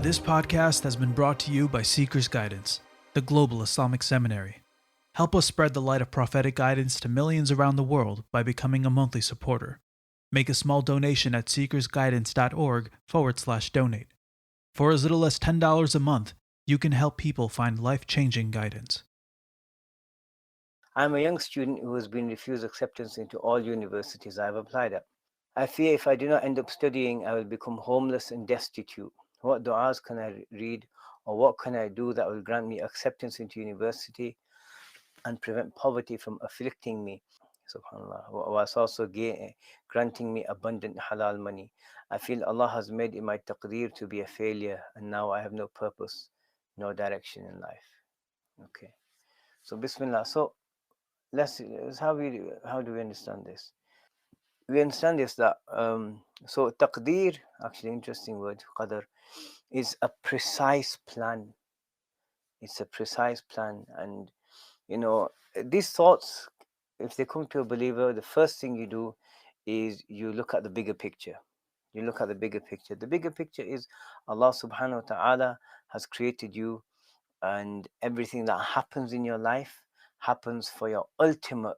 This podcast has been brought to you by SeekersGuidance, the global Islamic seminary. Help us spread the light of prophetic guidance to millions around the world by becoming a monthly supporter. Make a small donation at SeekersGuidance.org/donate. For as little as $10 a month, you can help people find life-changing guidance. I'm a young student who has been refused acceptance into all universities I have applied at. I fear if I do not end up studying, I will become homeless and destitute. What du'as can I read, or what can I do that will grant me acceptance into university and prevent poverty from afflicting me? Subhanallah. Whilst also granting me abundant halal money. I feel Allah has made it my taqdeer to be a failure, and now I have no purpose, no direction in life. Okay. So Bismillah. So let's how do we understand this? We understand this that so taqdeer, actually interesting word, qadar, is a precise plan. It's a precise plan, and these thoughts, if they come to a believer, the first thing you do is you look at the bigger picture. You look at the bigger picture. The bigger picture is Allah subhanahu wa ta'ala has created you, and everything that happens in your life happens for your ultimate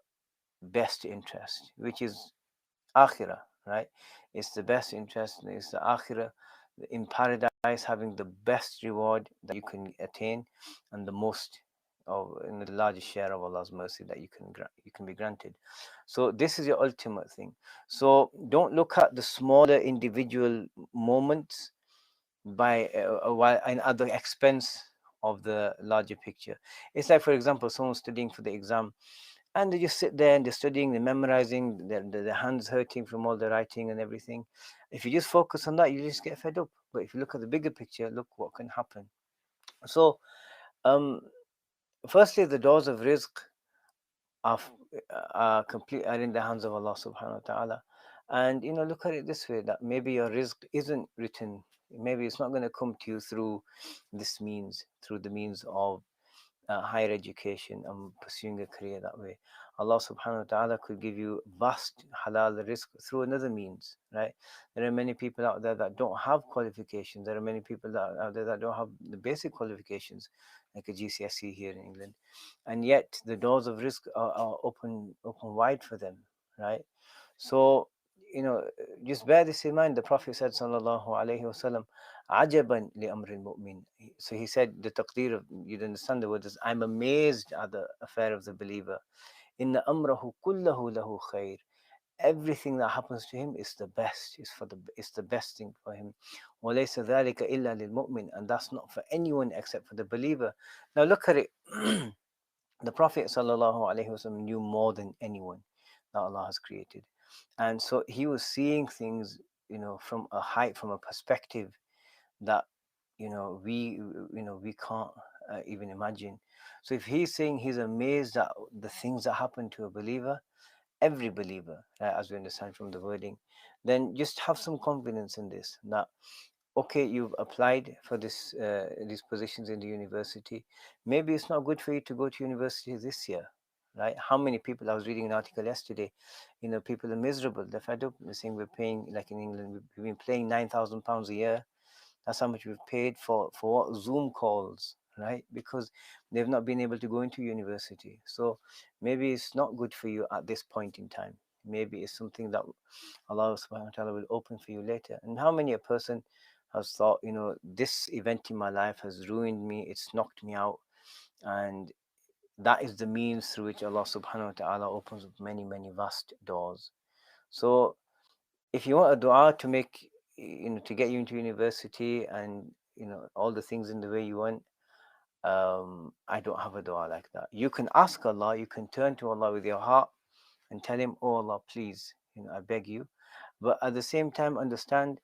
best interest, which is akhirah, right? It's the best interest, it's the akhirah, in paradise, having the best reward that you can attain, and the most of in the largest share of Allah's mercy that you can be granted. So this is your ultimate thing. So don't look at the smaller individual moments by while at the expense of the larger picture. It's like, for example, someone studying for the exam, and they just sit there and they're studying, they're memorizing, their hands hurting from all the writing and everything. If you just focus on that, you just get fed up. But if you look at the bigger picture, look what can happen. So um firstly, the doors of rizq are, are in the hands of Allah subhanahu wa ta'ala. And look at it this way, that maybe your rizq isn't written, maybe it's not going to come to you through through the means of higher education and pursuing a career that way. Allah subhanahu wa ta'ala could give you vast halal risk through another means, right? There are many people out there that don't have qualifications. There are many people out there that don't have the basic qualifications, like a GCSE here in England. And yet the doors of risk are open wide for them, right? So, just bear this in mind. The Prophet said, Sallallahu Alaihi Wasallam, Ajaban li amril mu'min. So he said, the taqdeer of, you'd understand the word is, I'm amazed at the affair of the believer. Inna amrahu kullahu lahu khair. Everything that happens to him is the best, it's the best thing for him. وَلَيْسَ ذَلِكَ إِلَّا لِلْمُؤْمِنِ. And that's not for anyone except for the believer. Now look at it. The Prophet Sallallahu Alaihi Wasallam knew more than anyone that Allah has created. And so he was seeing things, from a height, from a perspective that we can't even imagine. So if he's saying he's amazed at the things that happen to a believer, every believer, right, as we understand from the wording, then just have some confidence in this, that okay, you've applied for these positions in the university. Maybe it's not good for you to go to university this year, right? How many people, I was reading an article yesterday, people are miserable, they're fed up. They're saying we're paying, like in England, we've been paying £9,000 a year. That's how much we've paid for what? Zoom calls, right? Because they've not been able to go into university. So maybe it's not good for you at this point in time. Maybe it's something that Allah subhanahu wa ta'ala will open for you later. And how many a person has thought, this event in my life has ruined me, it's knocked me out, and that is the means through which Allah subhanahu wa ta'ala opens up many, many vast doors. So if you want a dua to make, to get you into university, and all the things in the way you want, I don't have a dua like that. You can ask Allah, you can turn to Allah with your heart and tell him, oh Allah, please, I beg you. But at the same time, understand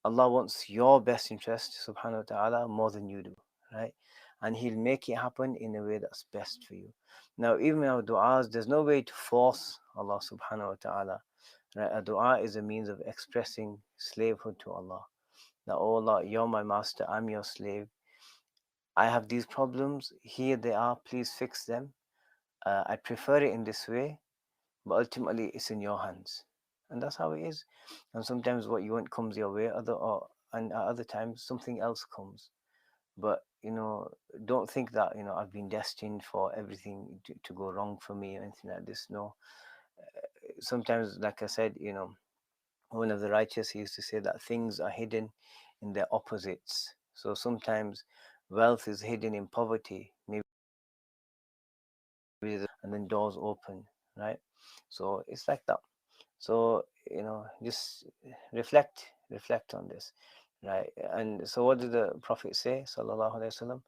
Allah wants your best interest, subhanahu wa ta'ala, more than you do, right? And he'll make it happen in a way that's best for you. Now, even our du'as, there's no way to force Allah subhanahu wa ta'ala. Right? A dua is a means of expressing slavehood to Allah. That, oh Allah, you're my master, I'm your slave. I have these problems, here they are, please fix them. I prefer it in this way, but ultimately it's in your hands. And that's how it is. And sometimes what you want comes your way, or and at other times something else comes. But don't think that I've been destined for everything to go wrong for me or anything like this. No. Sometimes, like I said, one of the righteous used to say that things are hidden in their opposites. So sometimes wealth is hidden in poverty, maybe, and then doors open, right? So it's like that. So just reflect on this, right? And so what did the Prophet say, sallallahu alaihi wasallam,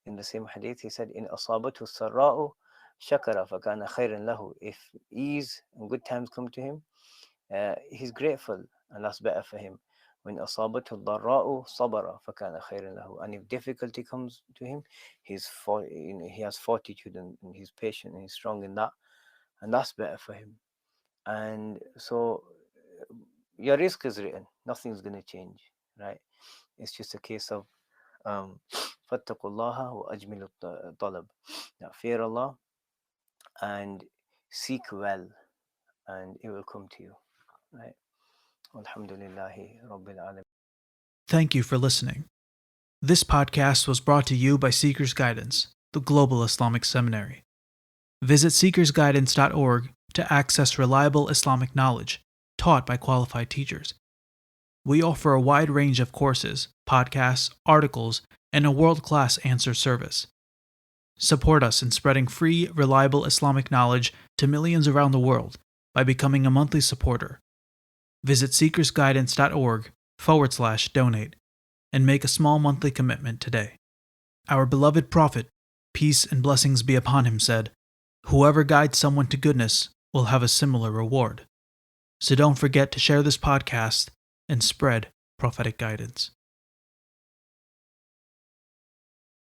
in the same hadith? He said, in asabatu sarra'u shakara fakana khairan lahu. If ease and good times come to him, he's grateful, and that's better for him. When asabatu dharra'u sabara fakana khairan lahu. And if difficulty comes to him, he has fortitude, and he's patient, and he's strong in that, and that's better for him. And so your risk is written, nothing's going to change, right? It's just a case of fattaqullaha wa ajmilu talab. Now fear Allah and seek well, and it will come to you, right? Alhamdulillahi Rabbil Alamin. Thank you for listening. This podcast was brought to you by Seekers Guidance, the Global Islamic Seminary. Visit SeekersGuidance.org to access reliable Islamic knowledge taught by qualified teachers. We offer a wide range of courses, podcasts, articles, and a world-class answer service. Support us in spreading free, reliable Islamic knowledge to millions around the world by becoming a monthly supporter. Visit SeekersGuidance.org/donate and make a small monthly commitment today. Our beloved Prophet, peace and blessings be upon him, said, "Whoever guides someone to goodness will have a similar reward." So don't forget to share this podcast and spread prophetic guidance.